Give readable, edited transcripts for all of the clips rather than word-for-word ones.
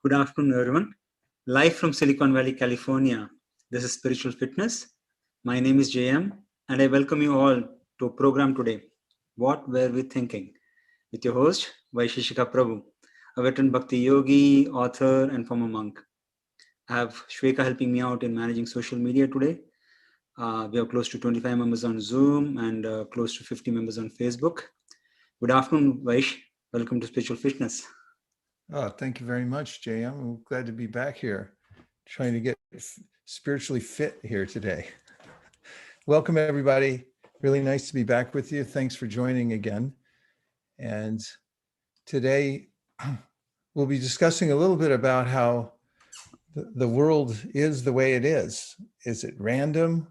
Good afternoon, everyone. Live from Silicon Valley, California. This is Spiritual Fitness. My name is JM, and I welcome you all to a program today. What were we thinking? With your host, Vaishishika Prabhu, a veteran bhakti yogi, author, and former monk. I have Shweka helping me out in managing social media today. We have close to 25 members on Zoom and close to 50 members on Facebook. Good afternoon, Vaish. Welcome to Spiritual Fitness. Oh, thank you very much, JM. I'm glad to be back here, trying to get spiritually fit here today. Welcome, everybody. Really nice to be back with you. Thanks for joining again. And today we'll be discussing a little bit about how the world is the way it is. Is it random,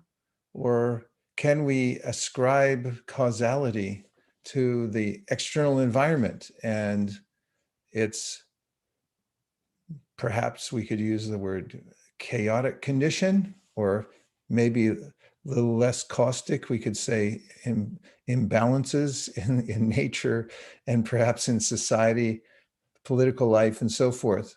or can we ascribe causality to the external environment? And it's perhaps we could use the word chaotic condition, or maybe a little less caustic, we could say imbalances in nature and perhaps in society, political life, and so forth.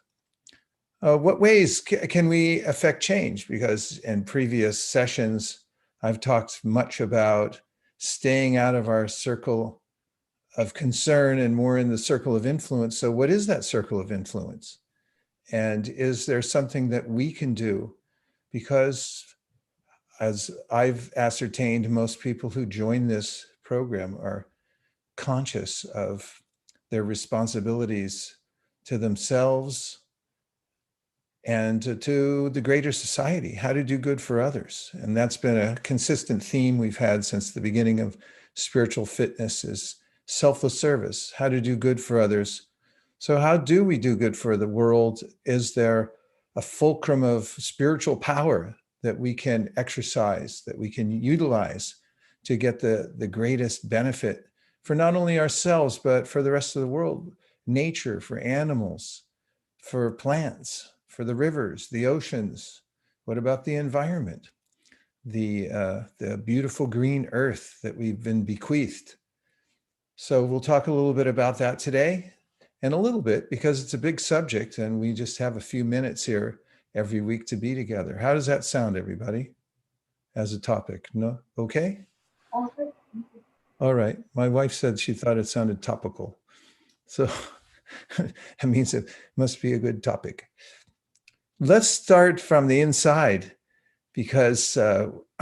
What ways can we affect change? Because in previous sessions, I've talked much about staying out of our circle of concern and more in the circle of influence. So what is that circle of influence? And is there something that we can do? Because as I've ascertained, most people who join this program are conscious of their responsibilities to themselves and to the greater society, how to do good for others. And that's been a consistent theme we've had since the beginning of spiritual fitness, is selfless service, how to do good for others. So how do we do good for the world? Is there a fulcrum of spiritual power that we can exercise, that we can utilize to get the greatest benefit for not only ourselves, but for the rest of the world? Nature, for animals, for plants, for the rivers, the oceans. What about the environment? The beautiful green earth that we've been bequeathed. So we'll talk a little bit about that today. And a little bit, because it's a big subject and we just have a few minutes here every week to be together. How does that sound, everybody, as a topic? No? Okay? All right. My wife said she thought it sounded topical. So that means it must be a good topic. Let's start from the inside, because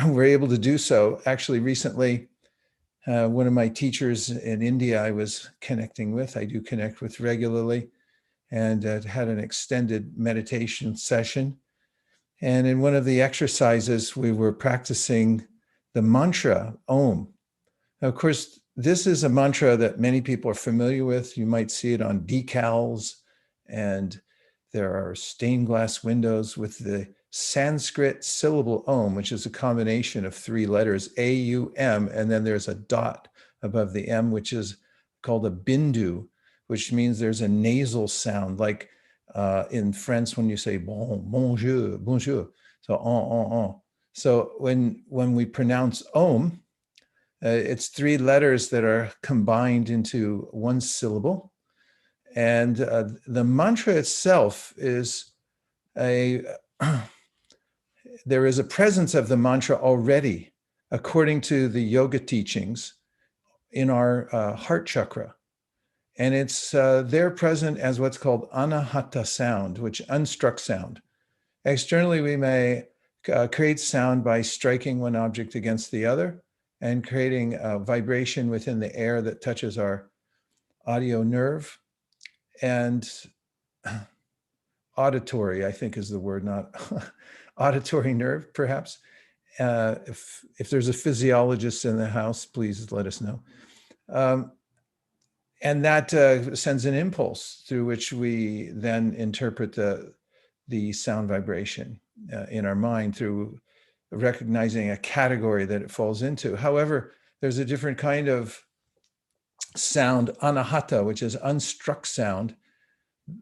we're able to do so. Actually, recently, one of my teachers in India I was connecting with, I do connect with regularly, and had an extended meditation session. And in one of the exercises, we were practicing the mantra, Om. Now, of course, this is a mantra that many people are familiar with. You might see it on decals, and there are stained glass windows with the Sanskrit syllable Om, which is a combination of three letters, A-U-M, and then there's a dot above the M, which is called a bindu, which means there's a nasal sound, like in French when you say bonjour, bonjour, so on. So when we pronounce Om, it's three letters that are combined into one syllable. And the mantra itself is there is a presence of the mantra already, according to the yoga teachings, in our heart chakra. And it's there present as what's called anahata sound, which unstruck sound. Externally, we may create sound by striking one object against the other and creating a vibration within the air that touches our audio nerve. And auditory, I think is the word, not auditory nerve, perhaps. If there's a physiologist in the house, please let us know. And that sends an impulse through which we then interpret the sound vibration in our mind through recognizing a category that it falls into. However, there's a different kind of sound, anahata, which is unstruck sound.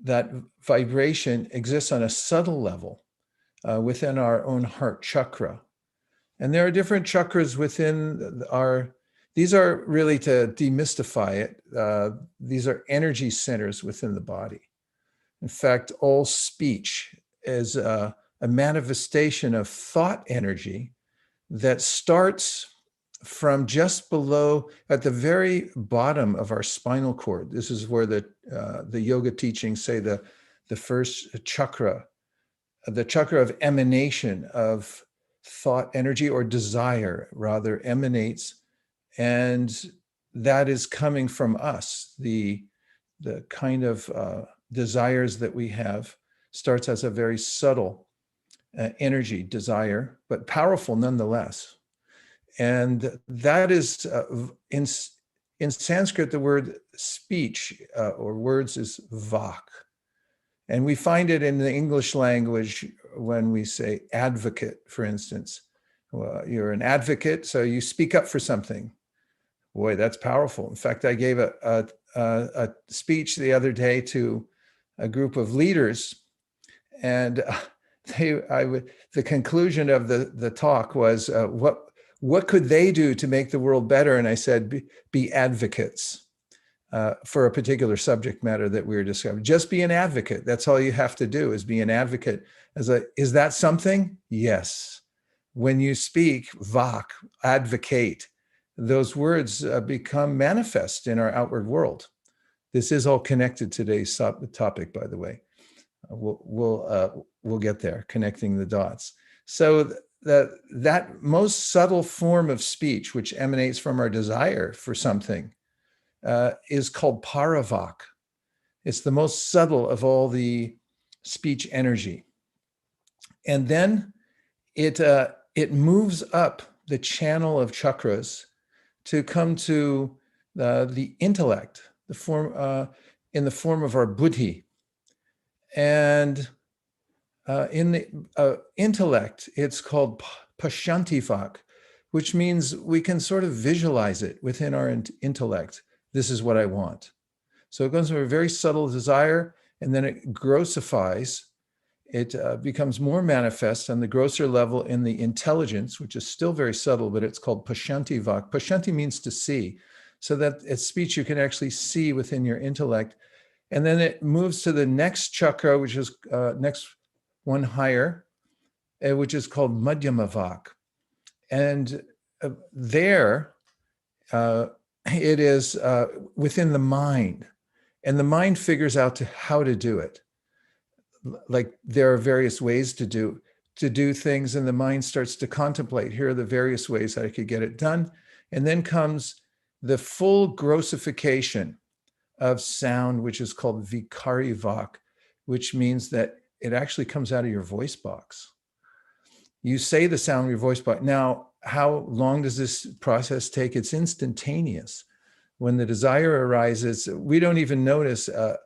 That vibration exists on a subtle level within our own heart chakra. And there are different chakras within these are really, to demystify it, these are energy centers within the body. In fact, all speech is a manifestation of thought energy that starts from just below, at the very bottom of our spinal cord. This is where the yoga teachings say the first chakra, the chakra of emanation of thought energy, or desire rather, emanates, and that is coming from us. The kind of desires that we have starts as a very subtle energy, desire, but powerful nonetheless. And that is, in Sanskrit, the word speech or words is vak. And we find it in the English language when we say advocate, for instance. Well, you're an advocate, so you speak up for something. Boy, that's powerful. In fact, I gave a speech the other day to a group of leaders, and the conclusion of the talk was, what could they do to make the world better? And I said, be advocates for a particular subject matter that we were discussing. Just be an advocate. That's all you have to do, is be an advocate. Is that something? Yes. When you speak, vak, advocate, those words become manifest in our outward world. This is all connected to today's topic, by the way. We'll get there, connecting the dots. So that most subtle form of speech, which emanates from our desire for something, is called paravak. It's the most subtle of all the speech energy. And then it moves up the channel of chakras to come to the intellect, the form in the form of our buddhi. And in the intellect, it's called pashantivak, which means we can sort of visualize it within our intellect. This is what I want. So it goes from a very subtle desire, and then it grossifies. It becomes more manifest on the grosser level in the intelligence, which is still very subtle, but it's called pashantivak. Pashanti means to see, so that it's speech you can actually see within your intellect. And then it moves to the next chakra, which is next one higher, which is called madhyamavak. And there, it is within the mind. And the mind figures out how to do it. Like there are various ways to do things, and the mind starts to contemplate, here are the various ways I could get it done. And then comes the full grossification of sound, which is called vikarivak, which means that it actually comes out of your voice box. You say the sound in your voice box. Now, how long does this process take? It's instantaneous. When the desire arises, we don't even notice a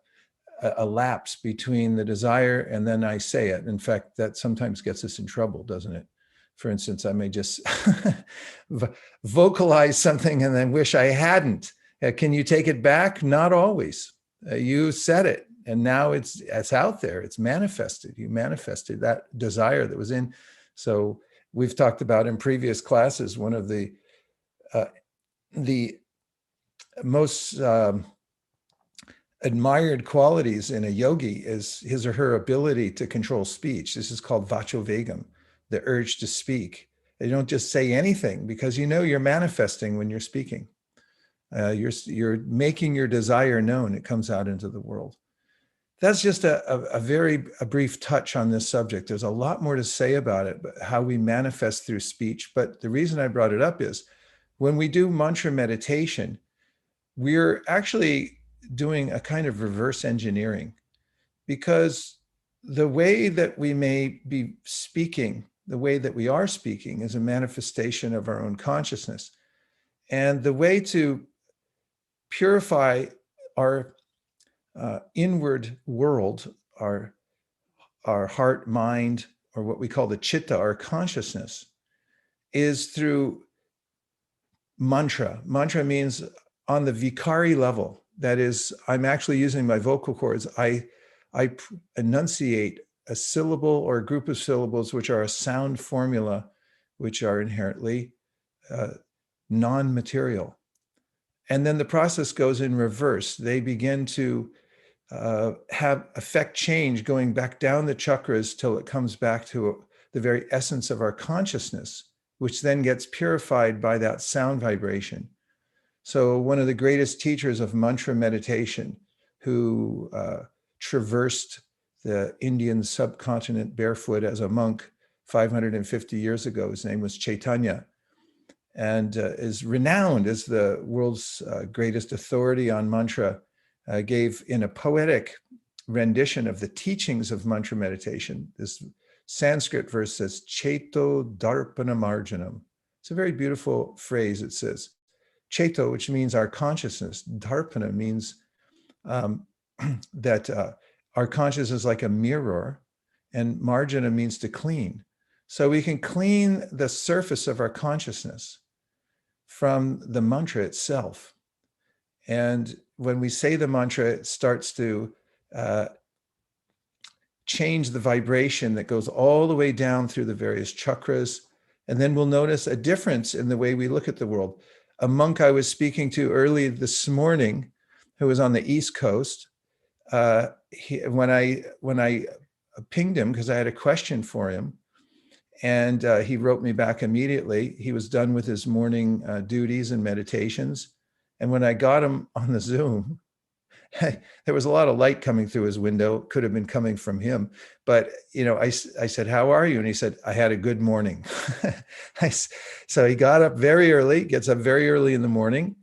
lapse between the desire and then I say it. In fact, that sometimes gets us in trouble, doesn't it? For instance, I may just vocalize something and then wish I hadn't. Can you take it back? Not always. You said it, and now it's out there. It's manifested. You manifested that desire that was in. So we've talked about in previous classes, one of the most admired qualities in a yogi is his or her ability to control speech. This is called vachovegam, the urge to speak. You don't just say anything, because you know you're manifesting when you're speaking. You're making your desire known. It comes out into the world. That's just a brief touch on this subject. There's a lot more to say about it, but how we manifest through speech. But the reason I brought it up is when we do mantra meditation, we're actually doing a kind of reverse engineering, because the way that we may be speaking, the way that we are speaking, is a manifestation of our own consciousness. And the way to purify our inward world, our heart, mind, or what we call the chitta, our consciousness, is through mantra. Mantra means on the vikari level. That is, I'm actually using my vocal cords. I enunciate a syllable or a group of syllables, which are a sound formula, which are inherently non-material. And then the process goes in reverse. They begin to affect change going back down the chakras till it comes back to the very essence of our consciousness, which then gets purified by that sound vibration. So one of the greatest teachers of mantra meditation, who traversed the Indian subcontinent barefoot as a monk 550 years ago, his name was Chaitanya, and is renowned as the world's greatest authority on mantra, gave in a poetic rendition of the teachings of mantra meditation this Sanskrit verse says, Cheto Darpana Marjanam. It's a very beautiful phrase. It says, Cheto, which means our consciousness. Darpana means that our consciousness is like a mirror, and marjana means to clean. So we can clean the surface of our consciousness from the mantra itself. And when we say the mantra, it starts to change the vibration that goes all the way down through the various chakras. And then we'll notice a difference in the way we look at the world. A monk I was speaking to early this morning, who was on the East Coast, when I pinged him because I had a question for him, and he wrote me back immediately. He was done with his morning duties and meditations. And when I got him on the Zoom, there was a lot of light coming through his window. Could have been coming from him. But, I said, how are you? And he said, I had a good morning. So he got up very early, gets up very early in the morning,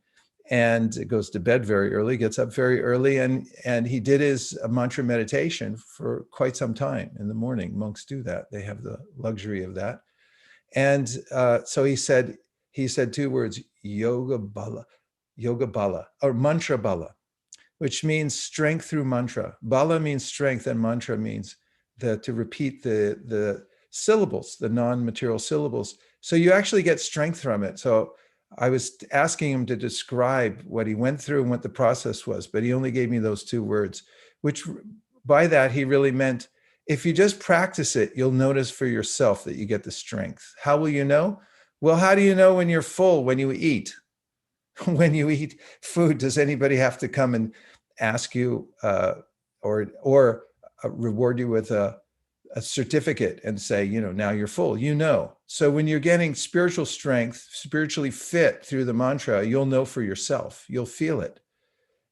and goes to bed very early, gets up very early. And he did his mantra meditation for quite some time in the morning. Monks do that. They have the luxury of that. And so he said two words, yoga bala, or mantra bala, which means strength through mantra. Bala means strength, and mantra means to repeat the syllables, the non-material syllables. So you actually get strength from it. So I was asking him to describe what he went through and what the process was, but he only gave me those two words, which by that he really meant, if you just practice it, you'll notice for yourself that you get the strength. How will you know? Well, how do you know when you're full? When you eat. When you eat food, does anybody have to come and ask you or reward you with a certificate and say, now you're full? So when you're getting spiritual strength, spiritually fit through the mantra, you'll know for yourself. You'll feel it.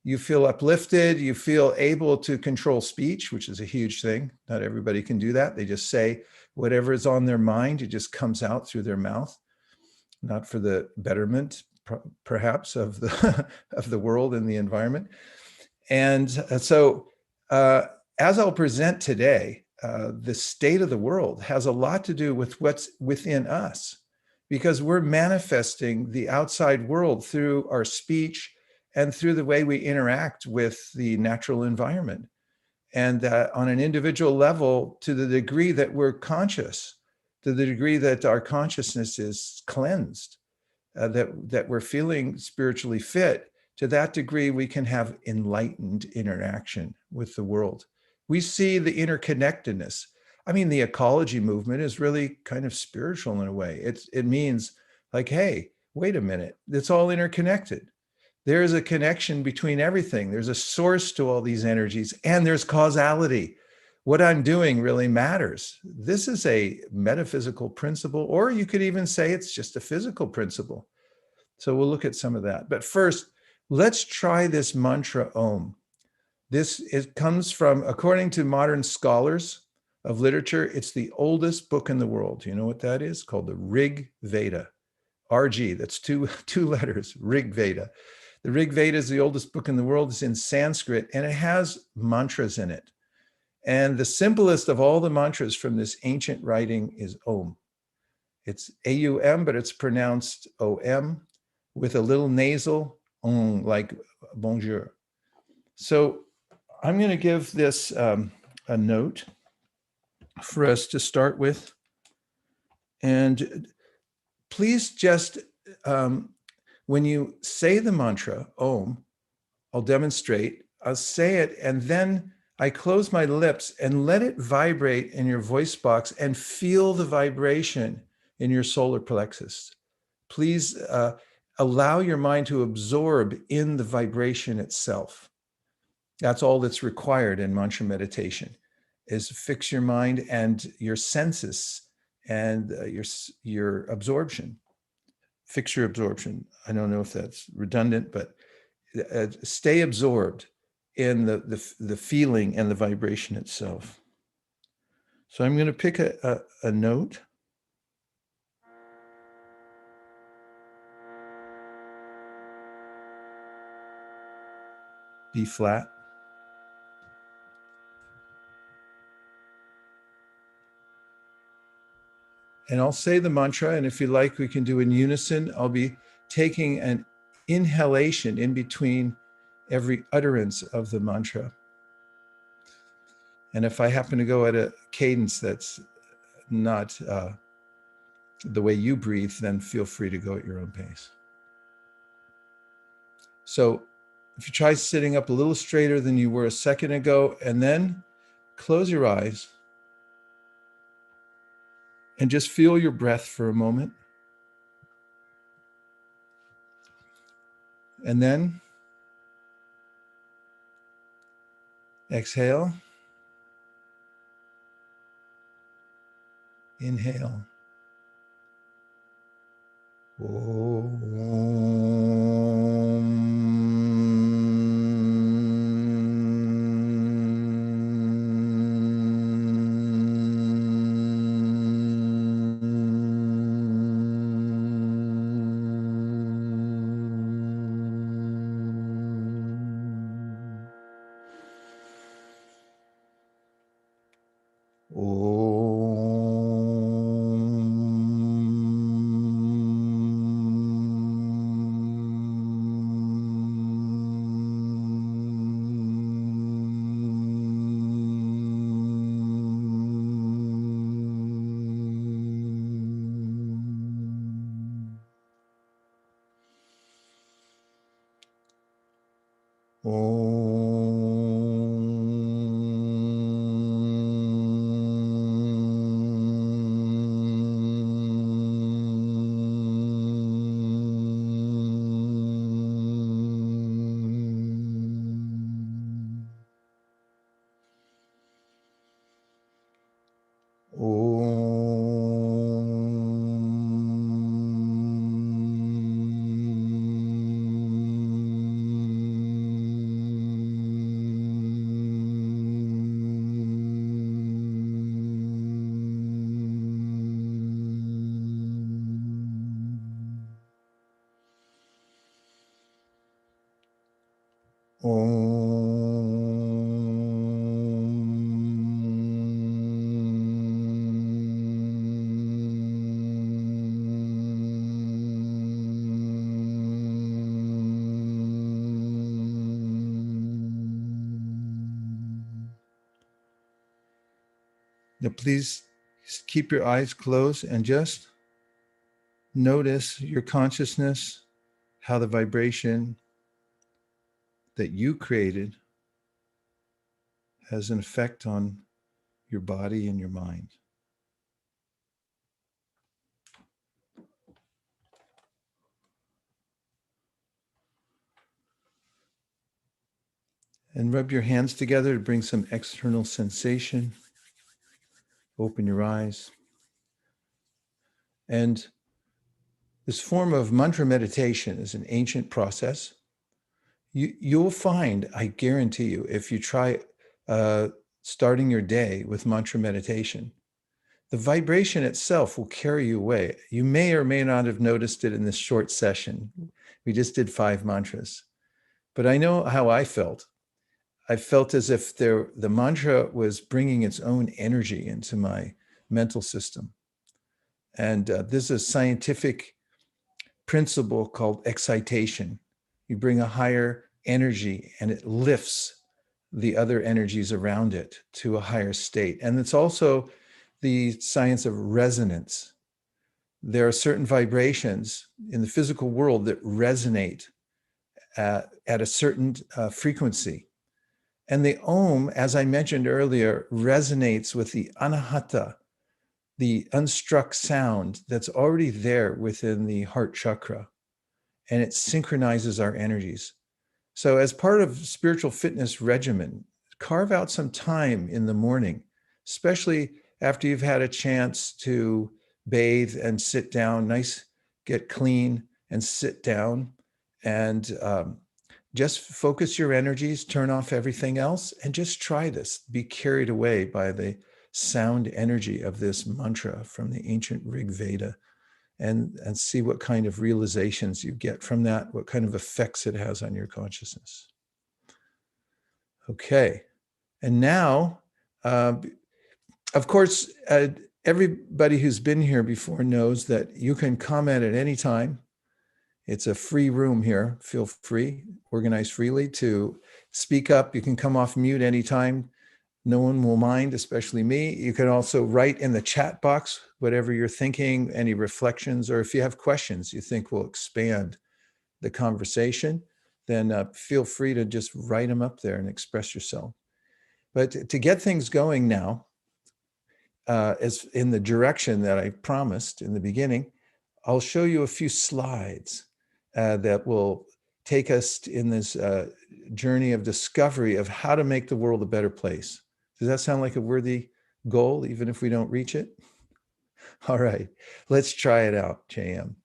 You feel uplifted. You feel able to control speech, which is a huge thing. Not everybody can do that. They just say whatever is on their mind. It just comes out through their mouth, not for the betterment, perhaps, of the world and the environment. And so as I'll present today, the state of the world has a lot to do with what's within us, because we're manifesting the outside world through our speech and through the way we interact with the natural environment. And on an individual level, to the degree that we're conscious, to the degree that our consciousness is cleansed, that we're feeling spiritually fit, to that degree, we can have enlightened interaction with the world. We see the interconnectedness. I mean, the ecology movement is really kind of spiritual in a way. It means like, hey, wait a minute, it's all interconnected. There is a connection between everything. There's a source to all these energies, and there's causality. What I'm doing really matters. This is a metaphysical principle, or you could even say it's just a physical principle. So we'll look at some of that. But first, let's try this mantra Om. It comes from, according to modern scholars of literature, it's the oldest book in the world. You know what that is? Called the Rig Veda. RG, that's two letters, Rig Veda. The Rig Veda is the oldest book in the world. It's in Sanskrit, and it has mantras in it. And the simplest of all the mantras from this ancient writing is Om. It's A-U-M, but it's pronounced O-M with a little nasal, Om, like bonjour. So I'm going to give this a note for us to start with. And please just, when you say the mantra, Om, I'll demonstrate, I'll say it, and then I close my lips and let it vibrate in your voice box and feel the vibration in your solar plexus. Please allow your mind to absorb in the vibration itself. That's all that's required in mantra meditation, is fix your mind and your senses and your absorption. Fix your absorption. I don't know if that's redundant, but stay absorbed in the feeling and the vibration itself. So I'm going to pick a note. B flat. And I'll say the mantra, and if you like, we can do in unison. I'll be taking an inhalation in between every utterance of the mantra. And if I happen to go at a cadence that's not the way you breathe, then feel free to go at your own pace. So if you try sitting up a little straighter than you were a second ago, and then close your eyes and just feel your breath for a moment. And then exhale, inhale. Now, please keep your eyes closed and just notice your consciousness, how the vibration that you created has an effect on your body and your mind. And rub your hands together to bring some external sensation. Open your eyes. And this form of mantra meditation is an ancient process. You'll find, I guarantee you, if you try starting your day with mantra meditation, the vibration itself will carry you away. You may or may not have noticed it in this short session. We just did 5 mantras. But I know how I felt. I felt as if the mantra was bringing its own energy into my mental system. And this is a scientific principle called excitation. You bring a higher energy and it lifts the other energies around it to a higher state. And it's also the science of resonance. There are certain vibrations in the physical world that resonate at a certain frequency. And the Om, as I mentioned earlier, resonates with the anahata, the unstruck sound that's already there within the heart chakra. And it synchronizes our energies. So as part of spiritual fitness regimen, carve out some time in the morning, especially after you've had a chance to bathe and sit down, get clean and sit down, and just focus your energies, turn off everything else, and just try this. Be carried away by the sound energy of this mantra from the ancient Rig Veda, and see what kind of realizations you get from that, what kind of effects it has on your consciousness. Okay, and now, of course, everybody who's been here before knows that you can comment at any time. It's a free room here. Feel free, organize freely to speak up. You can come off mute anytime. No one will mind, especially me. You can also write in the chat box whatever you're thinking, any reflections, or if you have questions you think will expand the conversation, then feel free to just write them up there and express yourself. But to get things going now, as in the direction that I promised in the beginning, I'll show you a few slides that will take us in this journey of discovery of how to make the world a better place. Does that sound like a worthy goal, even if we don't reach it? All right, let's try it out, JM.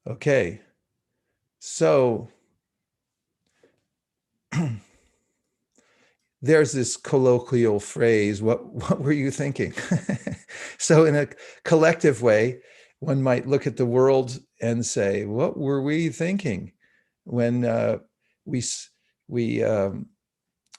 Okay, so there's this colloquial phrase, what were you thinking? So in a collective way, one might look at the world and say, what were we thinking when we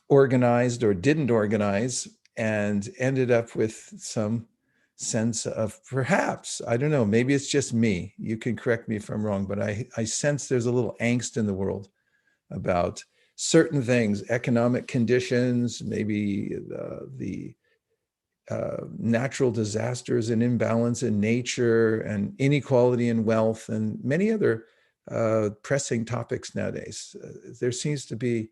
organized or didn't organize and ended up with some sense of, perhaps, I don't know, maybe it's just me, you can correct me if I'm wrong, but I sense there's a little angst in the world about certain things, economic conditions, maybe the natural disasters and imbalance in nature and inequality in wealth and many other pressing topics nowadays. There seems to be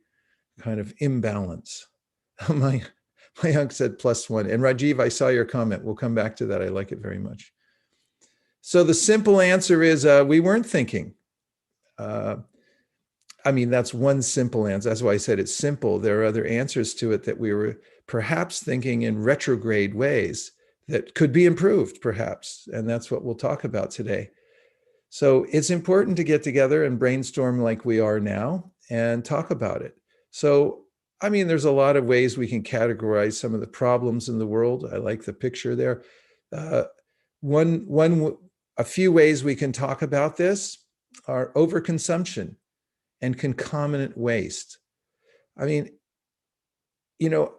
kind of imbalance. my uncle said +1. And Rajiv, I saw your comment. We'll come back to that. I like it very much. So the simple answer is we weren't thinking. I mean, that's one simple answer. That's why I said it's simple. There are other answers to it that we were perhaps thinking in retrograde ways that could be improved, perhaps. And that's what we'll talk about today. So it's important to get together and brainstorm like we are now and talk about it. So, I mean, there's a lot of ways we can categorize some of the problems in the world. I like the picture there. A few ways we can talk about this are overconsumption and concomitant waste. I mean, you know,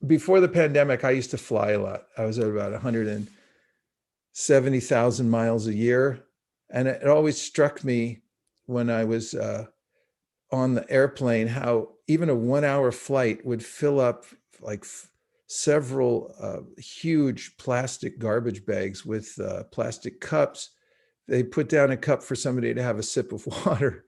before the pandemic, I used to fly a lot. I was at about 170,000 miles a year. And it always struck me when I was on the airplane, how even a 1-hour flight would fill up like several huge plastic garbage bags with plastic cups. They put down a cup for somebody to have a sip of water.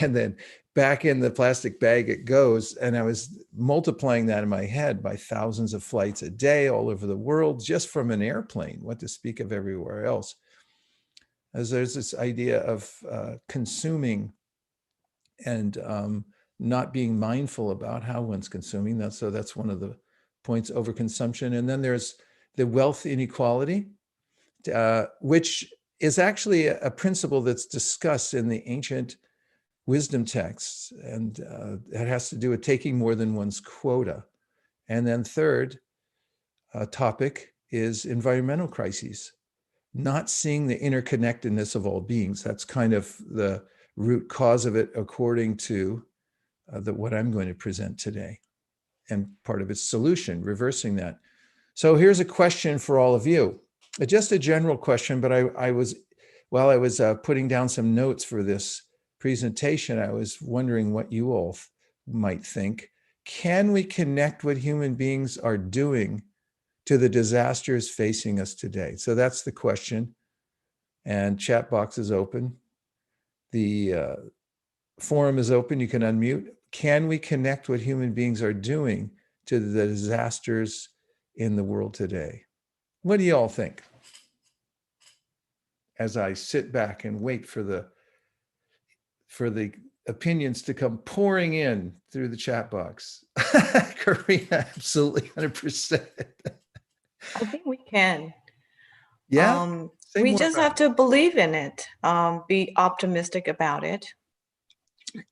And then back in the plastic bag it goes. And I was multiplying that in my head by thousands of flights a day all over the world, just from an airplane, what to speak of everywhere else. As there's this idea of consuming and not being mindful about how one's consuming. So that's one of the points, overconsumption. And then there's the wealth inequality, which is actually a principle that's discussed in the ancient wisdom texts, and it has to do with taking more than one's quota. And then third topic is environmental crises, not seeing the interconnectedness of all beings. That's kind of the root cause of it, according to what I'm going to present today, and part of its solution, reversing that. So here's a question for all of you, just a general question, but while I was putting down some notes for this presentation, I was wondering what you all might think. Can we connect what human beings are doing to the disasters facing us today? So that's the question. And chat box is open. The forum is open. You can unmute. Can we connect what human beings are doing to the disasters in the world today? What do you all think? As I sit back and wait for the opinions to come pouring in through the chat box. Karina, absolutely 100%. I think we can. Yeah. We just have to believe in it, be optimistic about it,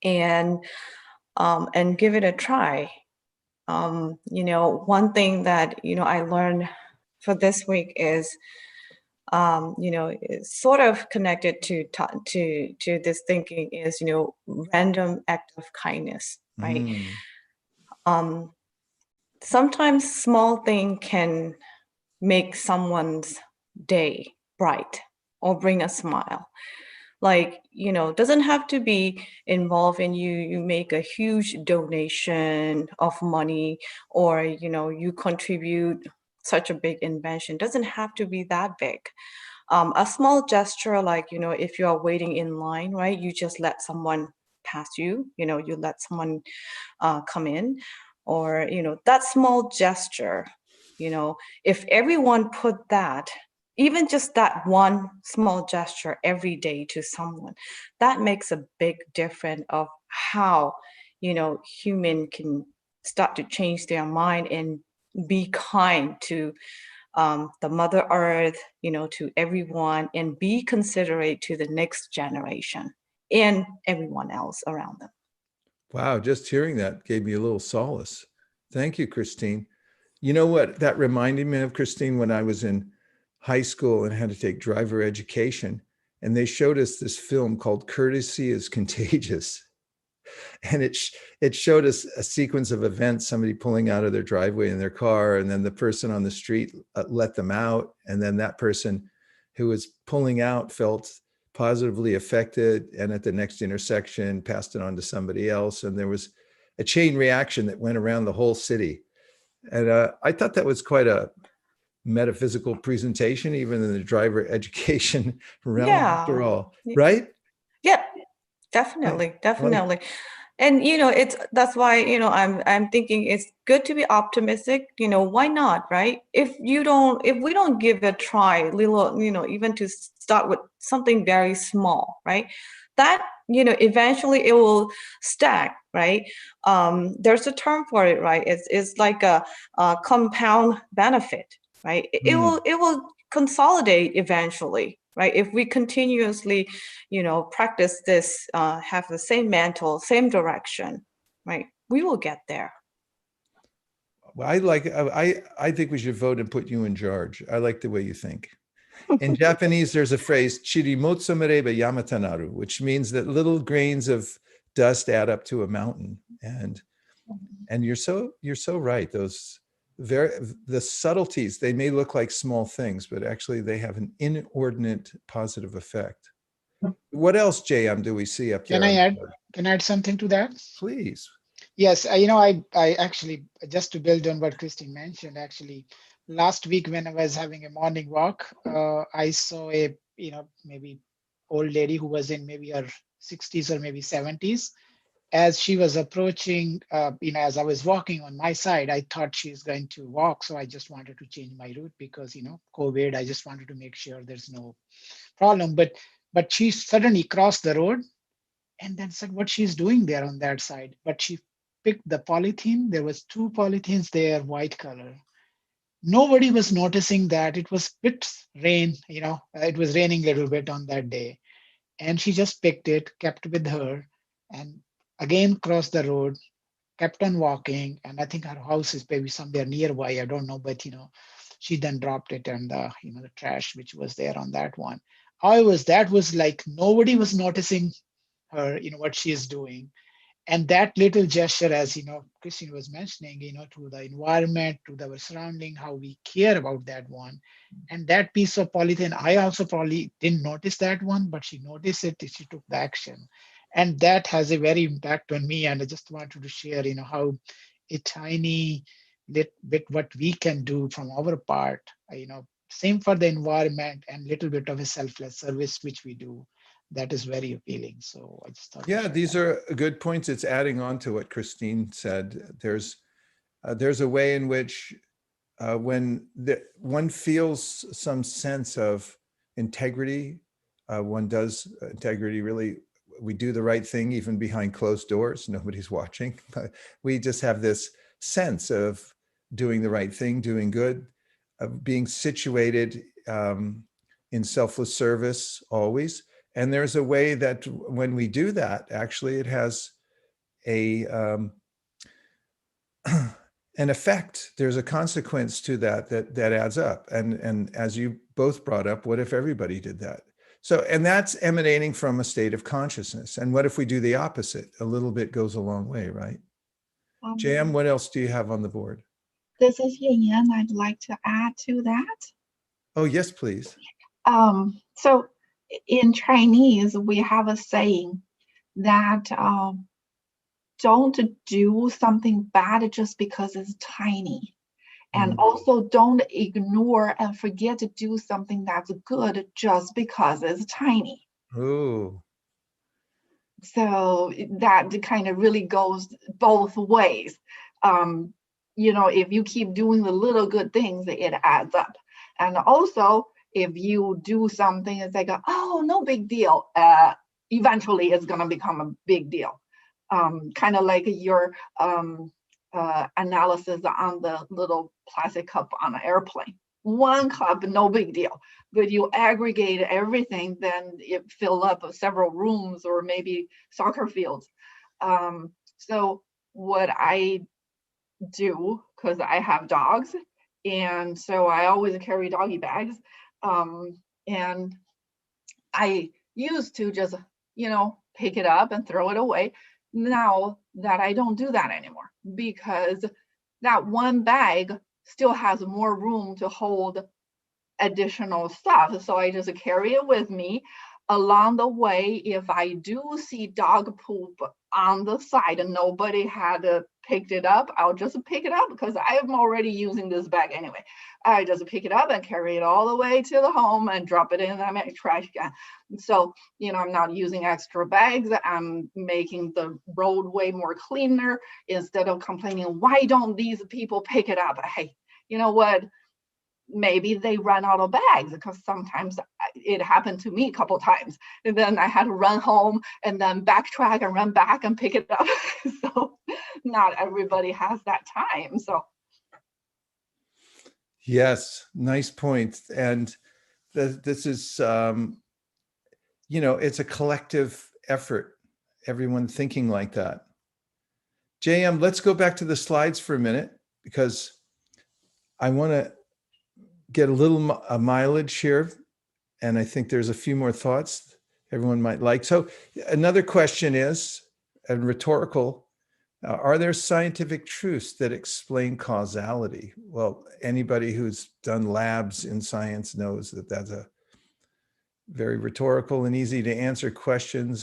and give it a try. One thing that I learned for this week is, it's sort of connected to this thinking is, random act of kindness, right? Sometimes small thing can make someone's day bright or bring a smile. Like, doesn't have to be involved in you make a huge donation of money, or you contribute such a big invention. Doesn't have to be that big. A small gesture, like if you are waiting in line, right, you just let someone pass you, you let someone come in, or that small gesture, if everyone put that, even just that one small gesture every day to someone, that makes a big difference of how human can start to change their mind and be kind to the Mother Earth, to everyone, and be considerate to the next generation and everyone else around them. Wow, just hearing that gave me a little solace. Thank you, Christine. You know what that reminded me of, Christine, when I was in high school and had to take driver education, and they showed us this film called Courtesy is Contagious. And it showed us a sequence of events, somebody pulling out of their driveway in their car, and then the person on the street let them out. And then that person who was pulling out felt positively affected, and at the next intersection passed it on to somebody else. And there was a chain reaction that went around the whole city. And I thought that was quite a metaphysical presentation, even in the driver education realm, after all, right? Yeah, definitely. And that's why I'm thinking it's good to be optimistic. Why not, right? If we don't give it a try, little, even to start with something very small, right? That eventually it will stack, right? There's a term for it, right? It's like a compound benefit, right? It will consolidate eventually, right? If we continuously, practice this, have the same mantle, same direction, right? We will get there. Well, I think we should vote and put you in charge. I like the way you think. In Japanese, there's a phrase, "Chirimotsu mereba yamatanaru," which means that little grains of dust add up to a mountain. And you're so right. The subtleties, they may look like small things, but actually they have an inordinate positive effect. What else, JM, do we see up there? Can I add something to that? Please. Yes, I actually, just to build on what Christine mentioned, actually, last week when I was having a morning walk, I saw a, maybe old lady who was in maybe her 60s or maybe 70s. As she was approaching, as I was walking on my side, I thought she's going to walk. So I just wanted to change my route because, COVID, I just wanted to make sure there's no problem. But she suddenly crossed the road and then said what she's doing there on that side. But she picked the polythene. There was 2 polythenes there, white color. Nobody was noticing that it was bit rain, it was raining a little bit on that day. And she just picked it, kept with her, and again crossed the road, kept on walking. And I think her house is maybe somewhere nearby, I don't know, but she then dropped it and the trash which was there on that one. That was like nobody was noticing her, what she is doing. And that little gesture, as Christine was mentioning, to the environment, to our surrounding, how we care about that one. And that piece of polythene, I also probably didn't notice that one, but she noticed it, she took the action. And that has a very impact on me. And I just wanted to share, how a tiny bit what we can do from our part, same for the environment, and little bit of a selfless service, which we do. That is very appealing. So I just thought. Yeah, these are good points. It's adding on to what Christine said. There's There's a way in which when one feels some sense of integrity, one does integrity really, we do the right thing even behind closed doors, nobody's watching. We just have this sense of doing the right thing, doing good, of being situated in selfless service always. And there's a way that when we do that, actually it has a an effect. There's a consequence to that adds up. And as you both brought up, what if everybody did that? So, and that's emanating from a state of consciousness. And what if we do the opposite? A little bit goes a long way, right? JM, what else do you have on the board? This is Yan. I'd like to add to that. Oh, yes, please. So in Chinese, we have a saying that don't do something bad just because it's tiny. And also don't ignore and forget to do something that's good just because it's tiny. Oh. So that kind of really goes both ways. If you keep doing the little good things, it adds up. And also, if you do something, it's like, oh, no big deal. Eventually, it's going to become a big deal. Kind of like your analysis on the little plastic cup on an airplane. One cup, no big deal. But you aggregate everything, then it fill up several rooms or maybe soccer fields. So what I do, because I have dogs, and so I always carry doggy bags, and I used to just, pick it up and throw it away. Now that I don't do that anymore, because that one bag still has more room to hold additional stuff. So I just carry it with me. Along the way, if I do see dog poop on the side and nobody had picked it up, I'll just pick it up because I am already using this bag anyway. I just pick it up and carry it all the way to the home and drop it in my trash can. So, I'm not using extra bags. I'm making the roadway more cleaner instead of complaining, why don't these people pick it up? Hey, you know what? Maybe they run out of bags, because sometimes it happened to me a couple times. And then I had to run home and then backtrack and run back and pick it up. So not everybody has that time. So. Yes, nice point. And this is, it's a collective effort, everyone thinking like that. JM, let's go back to the slides for a minute, because I want to get a little mileage here. And I think there's a few more thoughts everyone might like. So another question is, and rhetorical, are there scientific truths that explain causality? Well, anybody who's done labs in science knows that that's a very rhetorical and easy to answer question.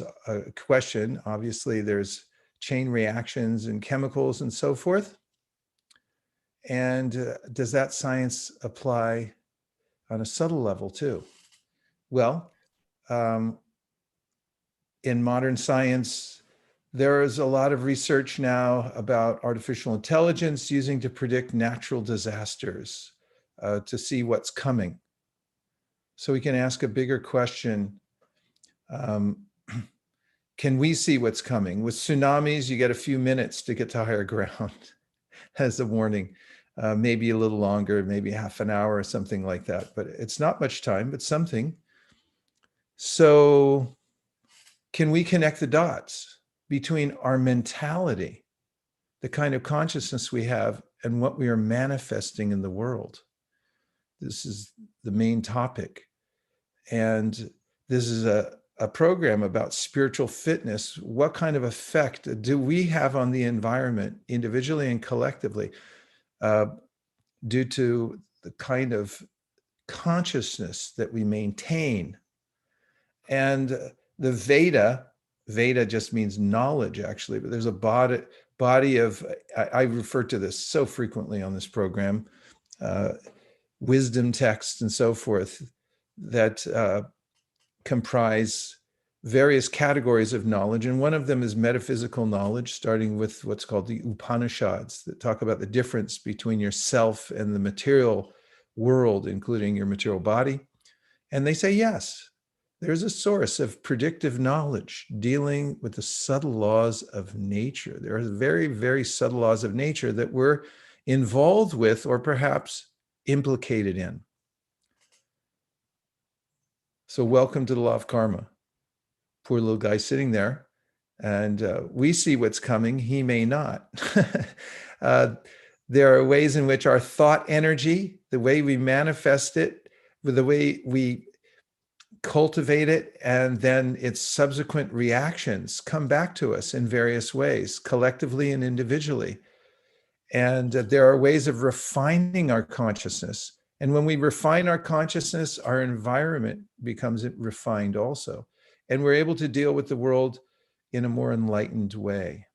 Obviously, there's chain reactions and chemicals and so forth. And does that science apply on a subtle level too? Well, in modern science, there is a lot of research now about artificial intelligence using to predict natural disasters, to see what's coming. So we can ask a bigger question. Can we see what's coming? With tsunamis, you get a few minutes to get to higher ground as a warning. Maybe a little longer, maybe half an hour or something like that. But it's not much time, but something. So can we connect the dots between our mentality, the kind of consciousness we have, and what we are manifesting in the world? This is the main topic. And this is a program about spiritual fitness. What kind of effect do we have on the environment individually and collectively due to the kind of consciousness that we maintain? And the Veda just means knowledge, actually, but there's a body of, I refer to this so frequently on this program, wisdom texts and so forth that comprise various categories of knowledge, and one of them is metaphysical knowledge, starting with what's called the Upanishads, that talk about the difference between yourself and the material world, including your material body. And they say, yes, there's a source of predictive knowledge dealing with the subtle laws of nature. There are very, very subtle laws of nature that we're involved with or perhaps implicated in. So welcome to the law of karma. Poor little guy sitting there, and we see what's coming. He may not. There are ways in which our thought energy, the way we manifest it, with the way we cultivate it, and then its subsequent reactions come back to us in various ways, collectively and individually. And there are ways of refining our consciousness. And when we refine our consciousness, our environment becomes refined also. And we're able to deal with the world in a more enlightened way.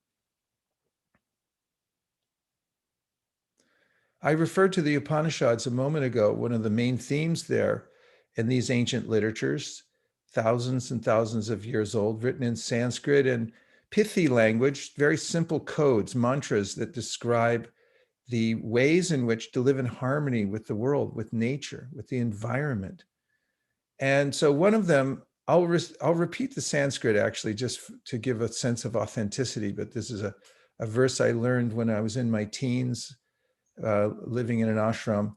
I referred to the Upanishads a moment ago. One of the main themes there in these ancient literatures, thousands and thousands of years old, written in Sanskrit and pithy language, very simple codes, mantras that describe the ways in which to live in harmony with the world, with nature, with the environment. And so one of them, I'll repeat the Sanskrit actually, just to give a sense of authenticity, but this is a verse I learned when I was in my teens, living in an ashram.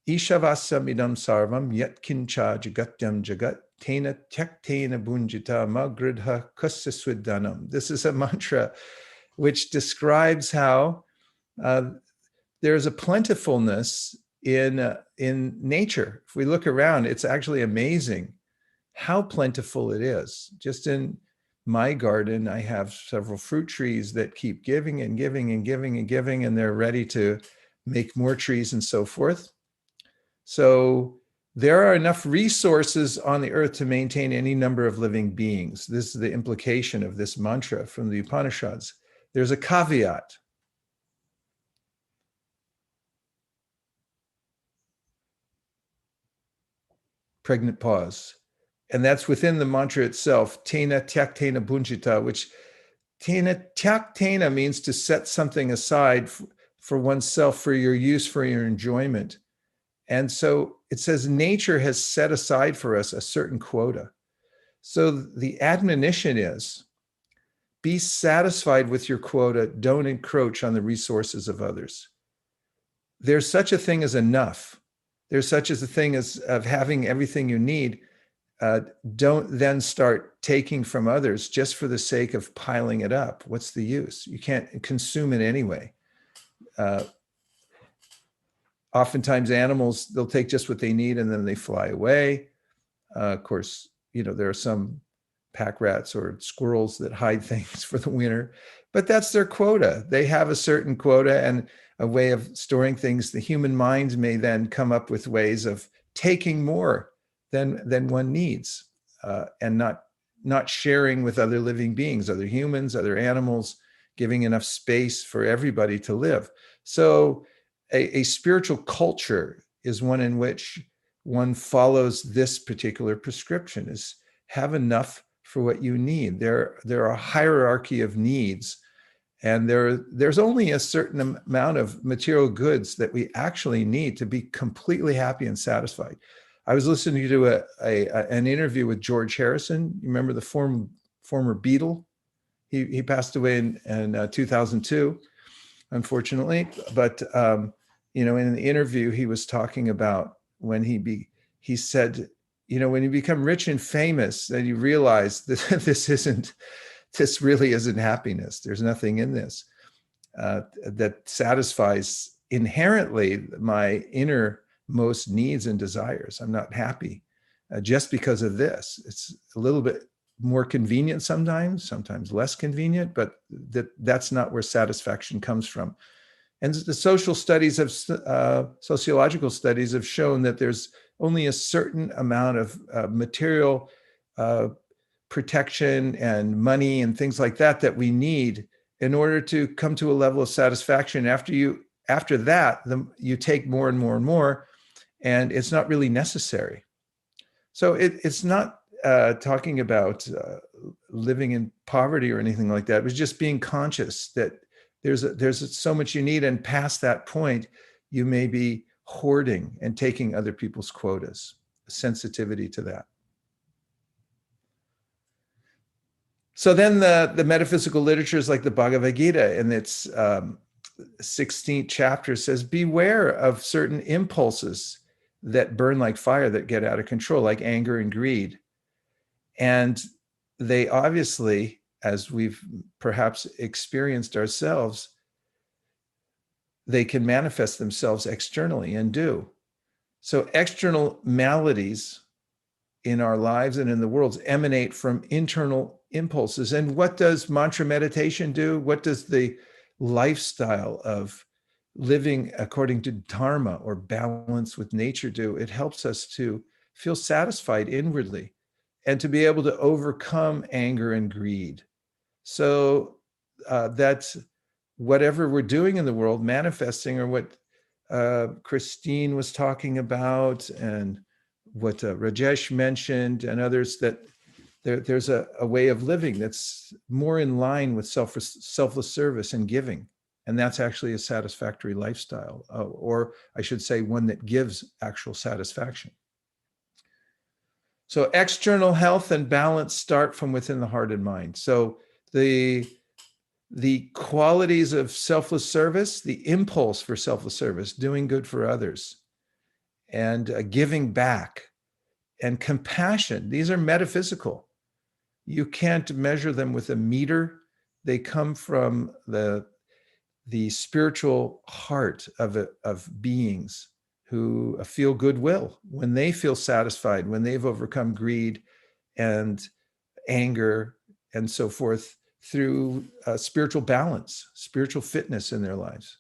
Ishavasam idam sarvam yatkincha jagatyam jagat tena tyaktena bunjita magridha kusaswidanam. This is a mantra which describes how there's a plentifulness in nature. If we look around, it's actually amazing how plentiful it is. Just in my garden, I have several fruit trees that keep giving and giving and giving and giving, and they're ready to make more trees and so forth. So there are enough resources on the earth to maintain any number of living beings. This is the implication of this mantra from the Upanishads. There's a caveat. Pregnant pause. And that's within the mantra itself, tena tyaktena bunjita, which tena tyaktena means to set something aside for oneself, for your use, for your enjoyment. And so it says nature has set aside for us a certain quota. So the admonition is, be satisfied with your quota, don't encroach on the resources of others. There's such a thing as enough. There's such as a thing as of having everything you need. Don't then start taking from others just for the sake of piling it up. What's the use? You can't consume it anyway. Oftentimes animals, they'll take just what they need and then they fly away. Of course, there are some pack rats or squirrels that hide things for the winter, but that's their quota. They have a certain quota and a way of storing things. The human mind may then come up with ways of taking more than one needs, and not sharing with other living beings, other humans, other animals, giving enough space for everybody to live. So a spiritual culture is one in which one follows this particular prescription, is have enough for what you need. There are a hierarchy of needs, and there's only a certain amount of material goods that we actually need to be completely happy and satisfied. I was listening to an interview with George Harrison. You remember the former Beatle? He passed away in 2002, unfortunately. But in the interview, he was talking about when he said, when you become rich and famous, then you realize that this really isn't happiness. There's nothing in this that satisfies inherently my innermost needs and desires. I'm not happy just because of this. It's a little bit more convenient sometimes less convenient, but that's not where satisfaction comes from. And the sociological studies have shown that there's only a certain amount of material protection and money and things like that we need in order to come to a level of satisfaction. After that, you take more and more and more, and it's not really necessary. So it's not talking about living in poverty or anything like that. It was just being conscious that there's so much you need, and past that point, you may be hoarding and taking other people's quotas. Sensitivity to that. So then the metaphysical literatures like the Bhagavad Gita in its 16th chapter says, beware of certain impulses that burn like fire, that get out of control, like anger and greed. And they obviously, as we've perhaps experienced ourselves, they can manifest themselves externally and do. So external maladies in our lives and in the world emanate from internal impulses. And what does mantra meditation do? What does the lifestyle of living according to dharma or balance with nature do? It helps us to feel satisfied inwardly and to be able to overcome anger and greed. So that's whatever we're doing in the world, manifesting, or what Christine was talking about, and what Rajesh mentioned, and others, that there's a way of living that's more in line with selfless service and giving. And that's actually a satisfactory lifestyle, or I should say one that gives actual satisfaction. So external health and balance start from within the heart and mind. So the qualities of selfless service, the impulse for selfless service, doing good for others, and giving back, and compassion, these are metaphysical. You can't measure them with a meter. They come from the spiritual heart of beings who feel goodwill when they feel satisfied, when they've overcome greed and anger and so forth, through spiritual balance, spiritual fitness in their lives.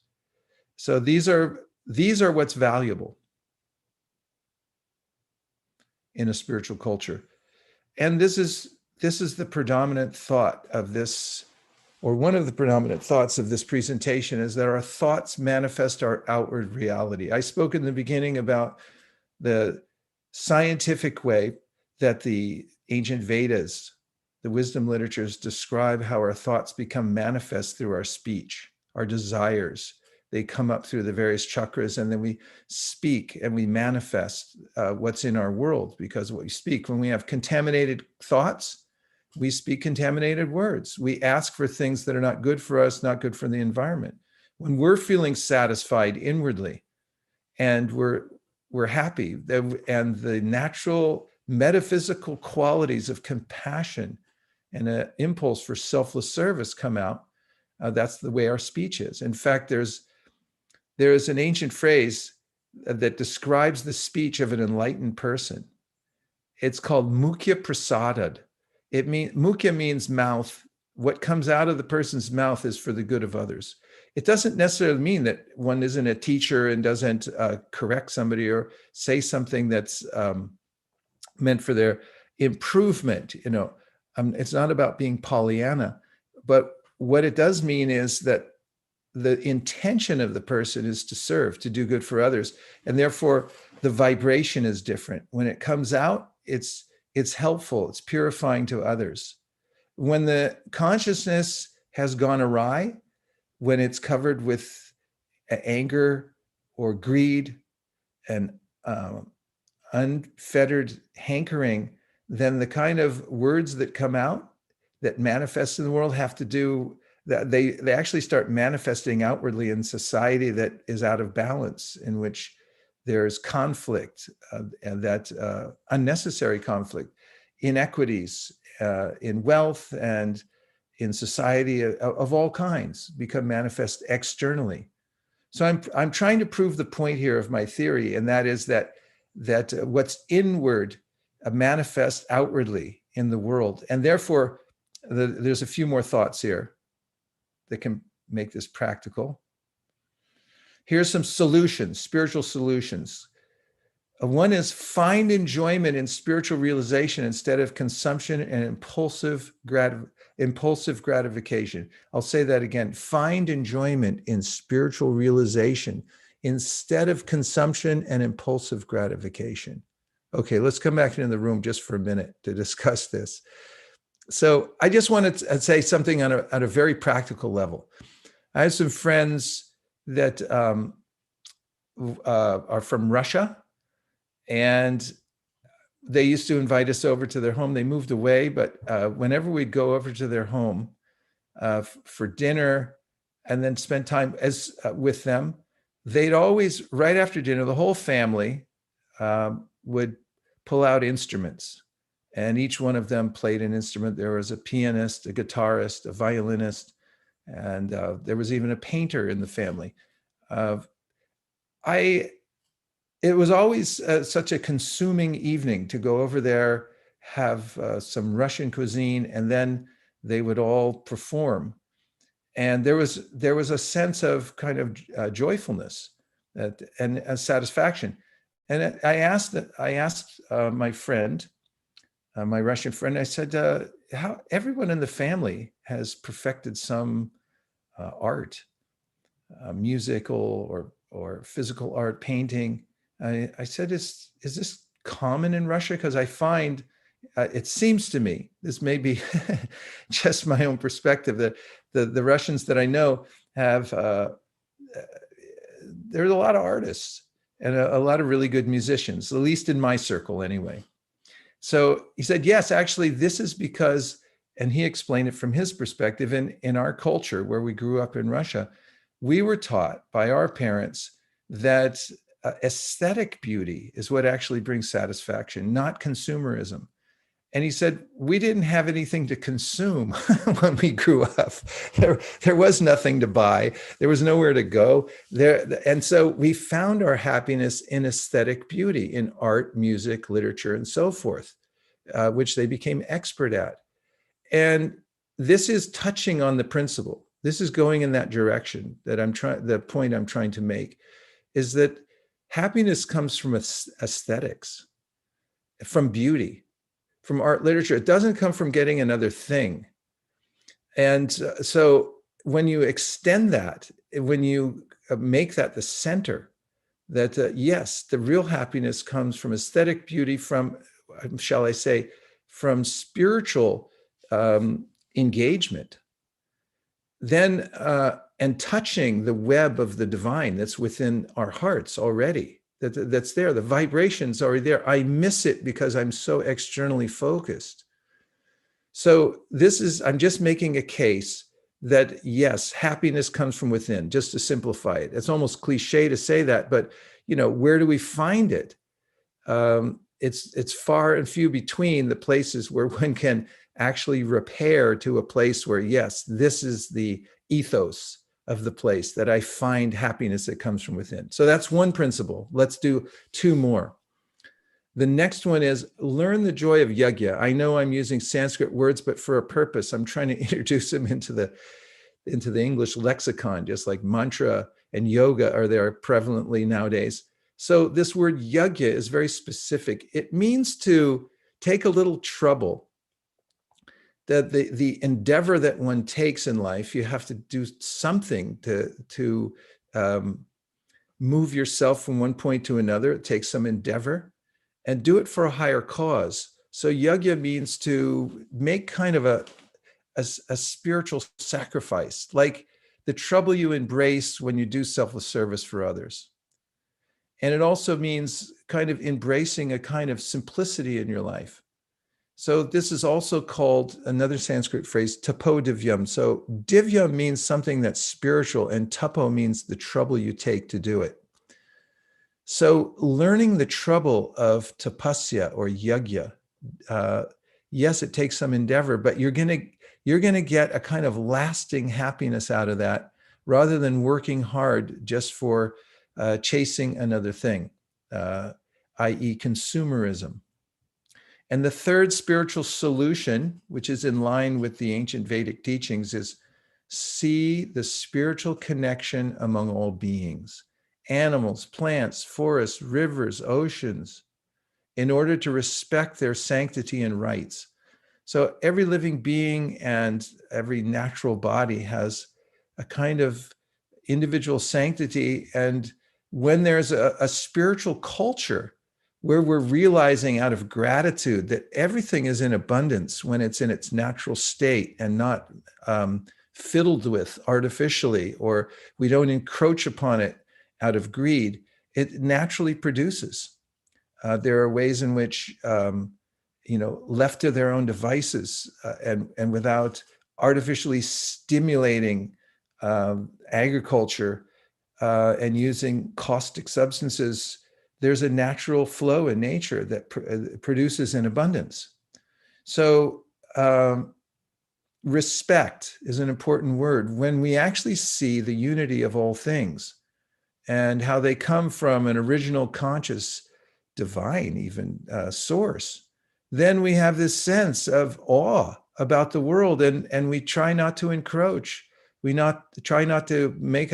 So these are what's valuable in a spiritual culture. And this is the predominant thought of this, or one of the predominant thoughts of this presentation, is that our thoughts manifest our outward reality. I spoke in the beginning about the scientific way that the ancient Vedas, the wisdom literatures, describe how our thoughts become manifest through our speech, our desires. They come up through the various chakras, and then we speak and we manifest what's in our world because of what we speak. When we have contaminated thoughts, we speak contaminated words. We ask for things that are not good for us, not good for the environment. When we're feeling satisfied inwardly and we're happy, and the natural metaphysical qualities of compassion and an impulse for selfless service come out, that's the way our speech is. In fact, there is an ancient phrase that describes the speech of an enlightened person. It's called mukhya prasadad. Mukhya means mouth. What comes out of the person's mouth is for the good of others. It doesn't necessarily mean that one isn't a teacher and doesn't correct somebody or say something that's meant for their improvement. It's not about being Pollyanna, but what it does mean is that the intention of the person is to serve, to do good for others. And therefore the vibration is different. When it comes out, it's helpful, it's purifying to others. When the consciousness has gone awry, when it's covered with anger or greed and unfettered hankering, then the kind of words that come out that manifest in the world have to do that. They actually start manifesting outwardly in society that is out of balance, in which there's conflict, and that unnecessary conflict, inequities in wealth and in society of all kinds become manifest externally. So I'm trying to prove the point here of my theory, and that is that what's inward manifests outwardly in the world. And therefore, there's a few more thoughts here that can make this practical. Here's some solutions, spiritual solutions. One is find enjoyment in spiritual realization instead of consumption and impulsive gratification. I'll say that again. Find enjoyment in spiritual realization instead of consumption and impulsive gratification. Okay, let's come back into the room just for a minute to discuss this. So I just wanted to say something on a very practical level. I have some friends that are from Russia, and they used to invite us over to their home. They moved away, but whenever we'd go over to their home for dinner and then spend time with them, they'd always, right after dinner, the whole family would pull out instruments, and each one of them played an instrument. There was a pianist, a guitarist, a violinist, and there was even a painter in the family. It was always such a consuming evening to go over there, have some Russian cuisine, and then they would all perform. And there was a sense of kind of joyfulness and a satisfaction. And I asked my friend, my Russian friend, I said, how everyone in the family has perfected some art, musical or physical art, painting. I said, is this common in Russia? Because I find, it seems to me, this may be just my own perspective, that the Russians that I know have, there's a lot of artists and a lot of really good musicians, at least in my circle anyway. So he said, yes, actually, this is because, and he explained it from his perspective, in our culture where we grew up in Russia, we were taught by our parents that aesthetic beauty is what actually brings satisfaction, not consumerism. And he said, we didn't have anything to consume when we grew up. There was nothing to buy. There was nowhere to go. And so we found our happiness in aesthetic beauty, in art, music, literature, and so forth, which they became expert at. And this is touching on the principle. This is going in that direction that the point I'm trying to make is that happiness comes from aesthetics, from beauty, from art, literature. It doesn't come from getting another thing. And so when you extend that, when you make that the center, that yes, the real happiness comes from aesthetic beauty, from, shall I say, from spiritual engagement, then and touching the web of the divine that's within our hearts already, that's there. The vibration's already there. I miss it because I'm so externally focused. So I'm just making a case that yes, happiness comes from within, just to simplify it. It's almost cliche to say that, but where do we find it? It's far and few between the places where one can actually repair to a place where, yes, this is the ethos of the place, that I find happiness that comes from within. So that's one principle. Let's do two more. The next one is learn the joy of yajna. I know I'm using Sanskrit words, but for a purpose. I'm trying to introduce them into the English lexicon, just like mantra and yoga are there prevalently nowadays. So this word yajna is very specific. It means to take a little trouble. That the endeavor that one takes in life, you have to do something to move yourself from one point to another. It takes some endeavor, and do it for a higher cause. So yajna means to make kind of a spiritual sacrifice, like the trouble you embrace when you do selfless service for others. And it also means kind of embracing a kind of simplicity in your life. So this is also called, another Sanskrit phrase, tapo divyam. So divya means something that's spiritual, and tapo means the trouble you take to do it. So learning the trouble of tapasya or yajna, yes, it takes some endeavor, but you're gonna get a kind of lasting happiness out of that, rather than working hard just for chasing another thing, i.e. consumerism. And the third spiritual solution, which is in line with the ancient Vedic teachings, is see the spiritual connection among all beings, animals, plants, forests, rivers, oceans, in order to respect their sanctity and rights. So every living being and every natural body has a kind of individual sanctity. And when there's a spiritual culture where we're realizing out of gratitude that everything is in abundance when it's in its natural state and not fiddled with artificially, or we don't encroach upon it out of greed, it naturally produces. There are ways in which, left to their own devices and without artificially stimulating agriculture and using caustic substances, there's a natural flow in nature that produces in abundance. So respect is an important word. When we actually see the unity of all things and how they come from an original conscious, divine even source, then we have this sense of awe about the world, and we try not to encroach. We try not to make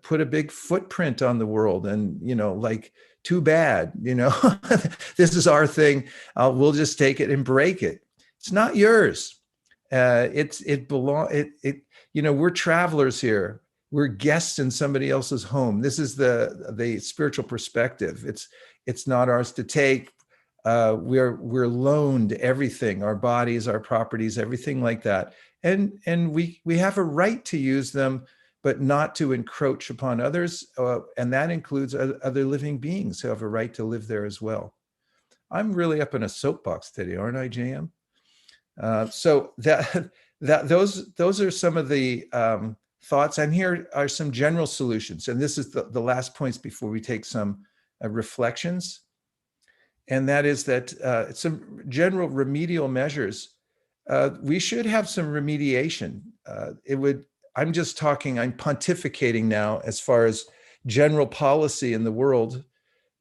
put a big footprint on the world, and like, too bad, this is our thing. We'll just take it and break it. It's not yours. We're travelers here. We're guests in somebody else's home. This is the spiritual perspective. It's not ours to take. We're loaned everything, our bodies, our properties, everything like that. And we have a right to use them, but not to encroach upon others. And that includes other living beings who have a right to live there as well. I'm really up in a soapbox today, aren't I, JM? So those are some of the thoughts. And here are some general solutions. And this is the last points before we take some reflections. And that is that some general remedial measures. We should have some remediation. I'm pontificating now as far as general policy in the world,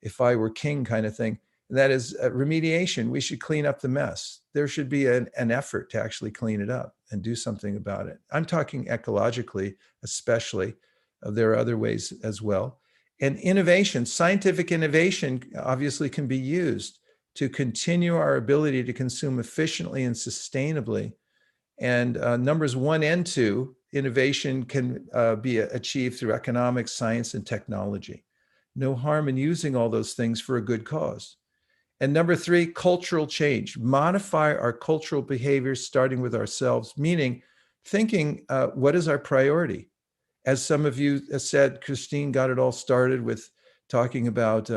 if I were king kind of thing. And that is remediation. We should clean up the mess. There should be an effort to actually clean it up and do something about it. I'm talking ecologically, especially. There are other ways as well. And innovation, scientific innovation obviously can be used to continue our ability to consume efficiently and sustainably. And numbers 1 and 2, innovation can be achieved through economics, science, and technology. No harm in using all those things for a good cause. And number 3, cultural change. Modify our cultural behaviors, starting with ourselves, meaning thinking, what is our priority? As some of you said, Christine got it all started with talking about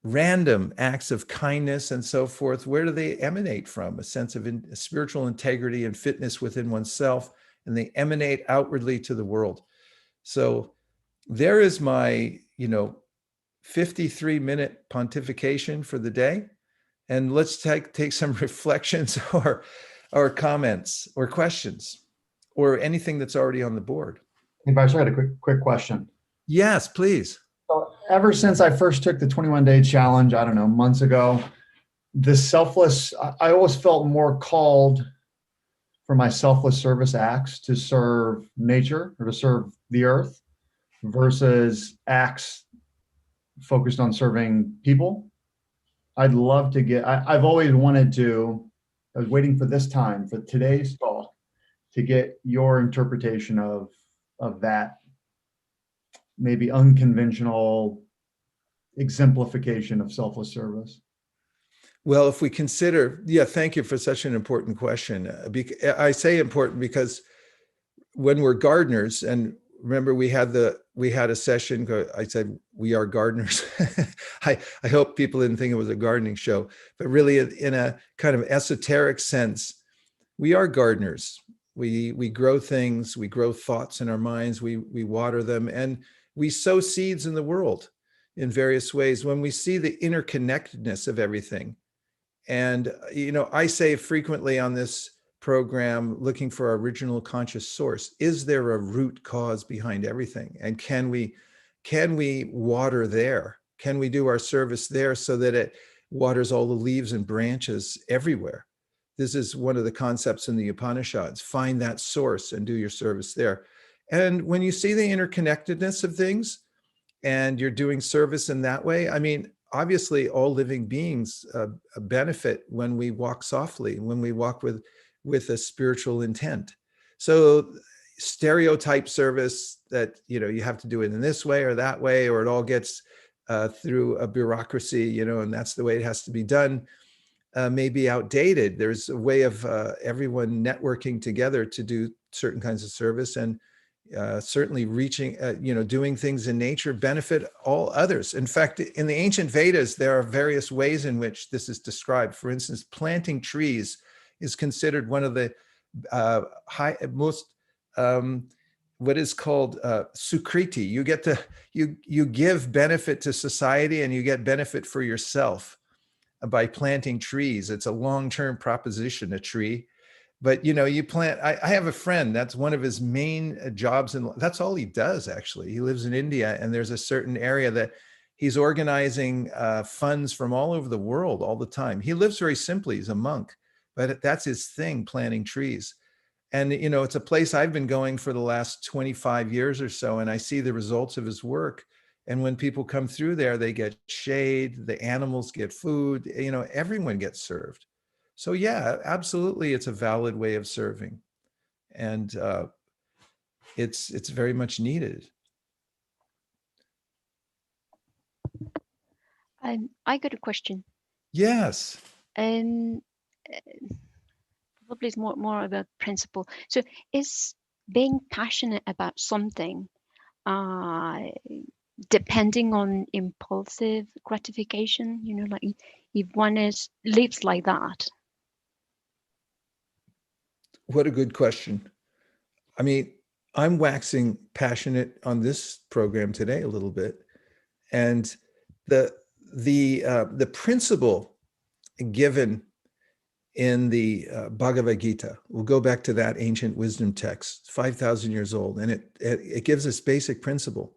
random acts of kindness and so forth. Where do they emanate from? A sense of spiritual integrity and fitness within oneself, and they emanate outwardly to the world. So there is my, 53-minute pontification for the day. And let's take some reflections or comments or questions or anything that's already on the board. Hey, Vice, I had a quick question. Yes, please. So ever since I first took the 21-day challenge, I don't know, months ago, this selfless, I always felt more called for my selfless service acts to serve nature or to serve the earth versus acts focused on serving people. I'd love to I've always wanted to, I was waiting for this time, for today's talk, to get your interpretation of that maybe unconventional exemplification of selfless service. Well, if we consider, thank you for such an important question. I say important because when we're gardeners, and remember we had a session, I said, we are gardeners. I hope people didn't think it was a gardening show, but really in a kind of esoteric sense, we are gardeners. We grow things, we grow thoughts in our minds, we water them, and we sow seeds in the world in various ways. When we see the interconnectedness of everything, and I say frequently on this program, looking for our original conscious source, is there a root cause behind everything? And can we water there? Can we do our service there so that it waters all the leaves and branches everywhere? This is one of the concepts in the Upanishads. Find that source and do your service there. And when you see the interconnectedness of things and you're doing service in that way, I mean, obviously all living beings benefit when we walk softly, when we walk with a spiritual intent. So stereotype service that, you have to do it in this way or that way, or it all gets through a bureaucracy, and that's the way it has to be done, may be outdated. There's a way of everyone networking together to do certain kinds of service, and certainly reaching, doing things in nature benefit all others. In fact, in the ancient Vedas, there are various ways in which this is described. For instance, planting trees is considered one of the most what is called sukriti. You get to you give benefit to society, and you get benefit for yourself by planting trees. It's a long-term proposition, a tree. But you plant. I have a friend, that's one of his main jobs, and that's all he does. Actually, he lives in India, and there's a certain area that he's organizing funds from all over the world all the time. He lives very simply. He's a monk, but that's his thing, planting trees. And, it's a place I've been going for the last 25 years or so, and I see the results of his work. And when people come through there, they get shade, the animals get food, everyone gets served. So yeah, absolutely, it's a valid way of serving. And it's very much needed. I got a question. Yes. Probably it's more about principle. So is being passionate about something depending on impulsive gratification, like if one lives like that? What a good question. I mean, I'm waxing passionate on this program today a little bit, and the principle given in the Bhagavad Gita, we'll go back to that ancient wisdom text, 5,000 years old, and it gives us basic principle.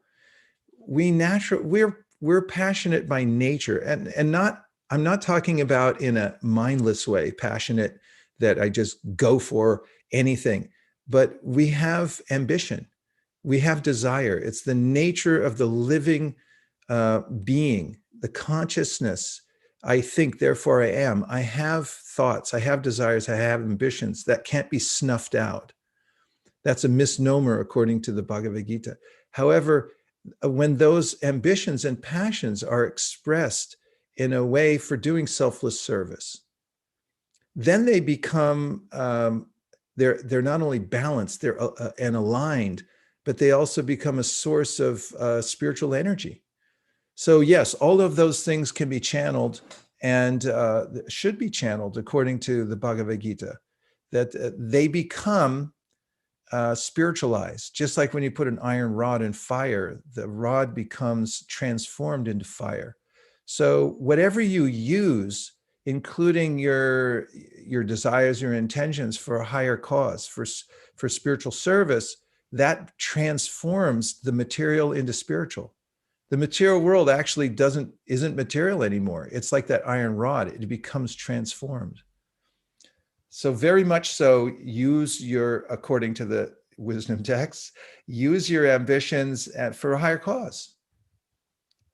We're passionate by nature, and not, I'm not talking about in a mindless way, passionate that I just go for anything, but we have ambition, we have desire. It's the nature of the living being, the consciousness. I think, therefore I am. I have thoughts, I have desires, I have ambitions that can't be snuffed out. That's a misnomer according to the Bhagavad Gita. However, when those ambitions and passions are expressed in a way for doing selfless service, then they become, they're not only balanced, they're and aligned, but they also become a source of spiritual energy. So yes, all of those things can be channeled and should be channeled according to the Bhagavad Gita, that they become spiritualized. Just like when you put an iron rod in fire, the rod becomes transformed into fire. So whatever you use, including your desires, your intentions for a higher cause, for spiritual service, that transforms the material into spiritual. The material world actually isn't material anymore. It's like that iron rod, it becomes transformed. So very much so, according to the wisdom texts, use your ambitions for a higher cause.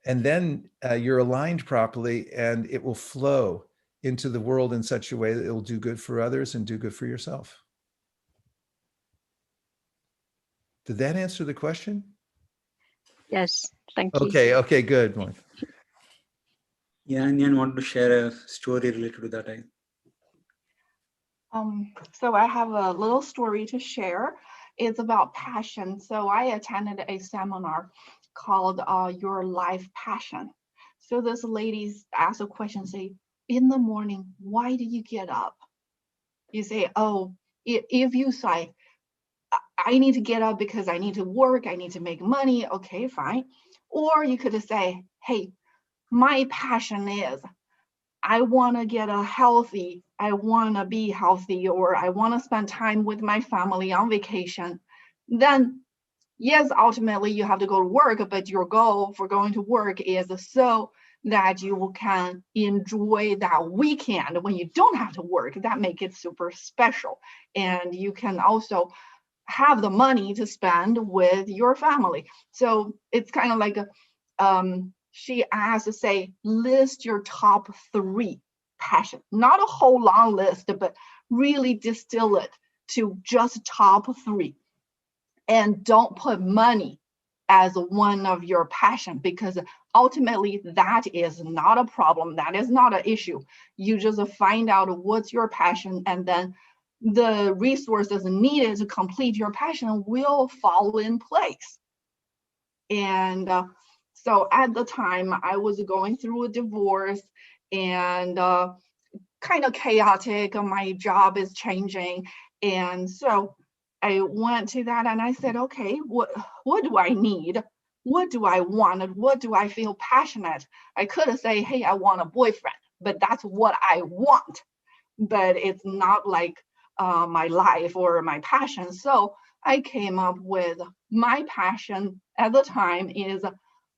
And then you're aligned properly, and it will flow into the world in such a way that it will do good for others and do good for yourself. Did that answer the question? Yes, thank you. Okay, good. Yeah, Nyan wanted to share a story related to that. So I have a little story to share. It's about passion. So I attended a seminar called Your Life Passion. So this lady asked a question, say, in the morning, why do you get up? You say, oh, if you say, I need to get up because I need to work, I need to make money, okay, fine. Or you could say, hey, my passion is I want to get healthy, I want to be healthy, or I want to spend time with my family on vacation. Then, yes, ultimately you have to go to work, but your goal for going to work is so that you can enjoy that weekend when you don't have to work. That makes it super special. And you can also have the money to spend with your family. So it's kind of like she asked to say, list your top 3 passion, not a whole long list, but really distill it to just top 3. And don't put money as one of your passion, because ultimately that is not a problem. That is not an issue. You just find out what's your passion, and then the resources needed to complete your passion will fall in place. And so at the time I was going through a divorce, and kind of chaotic. My job is changing. And so I went to that and I said, okay, what do I need? What do I want? And what do I feel passionate? I could have said, hey, I want a boyfriend, but that's what I want. But it's not like my life or my passion. So I came up with my passion at the time is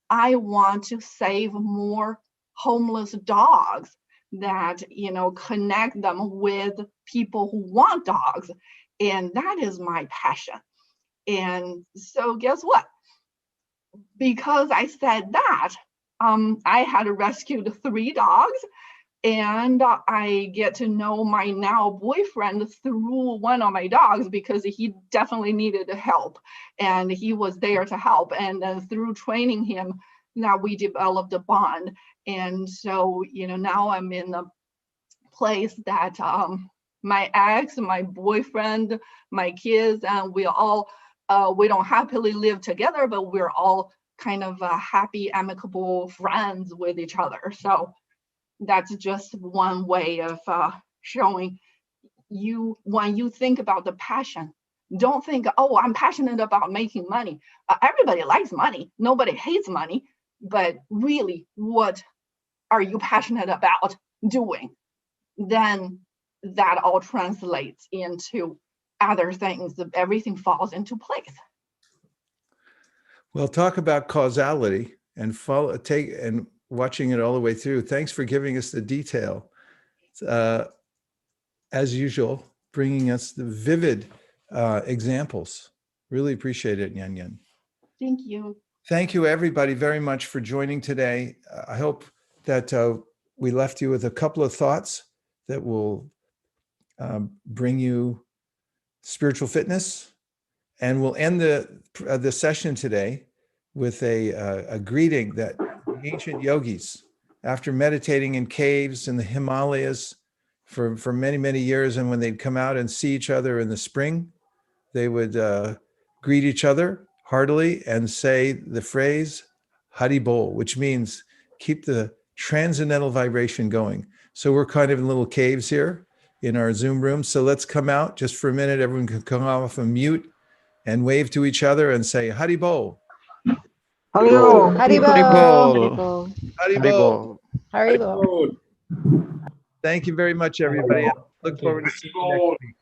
I want to save more homeless dogs, that, you know, connect them with people who want dogs. And that is my passion. And so guess what? Because I said that, I had rescued 3 dogs, and I get to know my now boyfriend through one of my dogs, because he definitely needed help and he was there to help. And then through training him, now we developed a bond. And so, you know, now I'm in a place that my ex, my boyfriend, my kids, and we all, we don't happily live together, but we're all kind of happy, amicable friends with each other. So that's just one way of showing you, when you think about the passion, don't think, oh, I'm passionate about making money. Everybody likes money. Nobody hates money. But really, what are you passionate about doing? Then that all translates into other things. Everything falls into place. Well, talk about causality and watching it all the way through. Thanks for giving us the detail. As usual, bringing us the vivid examples. Really appreciate it, Yan Yan. Thank you. Thank you, everybody, very much for joining today. I hope that we left you with a couple of thoughts that will bring you spiritual fitness. And we'll end the session today with a greeting that the ancient yogis, after meditating in caves in the Himalayas for many, many years, and when they'd come out and see each other in the spring, they would greet each other heartily and say the phrase Hari Bol, which means keep the transcendental vibration going. So we're kind of in little caves here in our Zoom room. So let's come out just for a minute. Everyone can come off and mute and wave to each other and say Hari Bol. Haribo. Haribo. Hari Bol. Haribo. Thank you very much, everybody. I look forward to seeing you next week.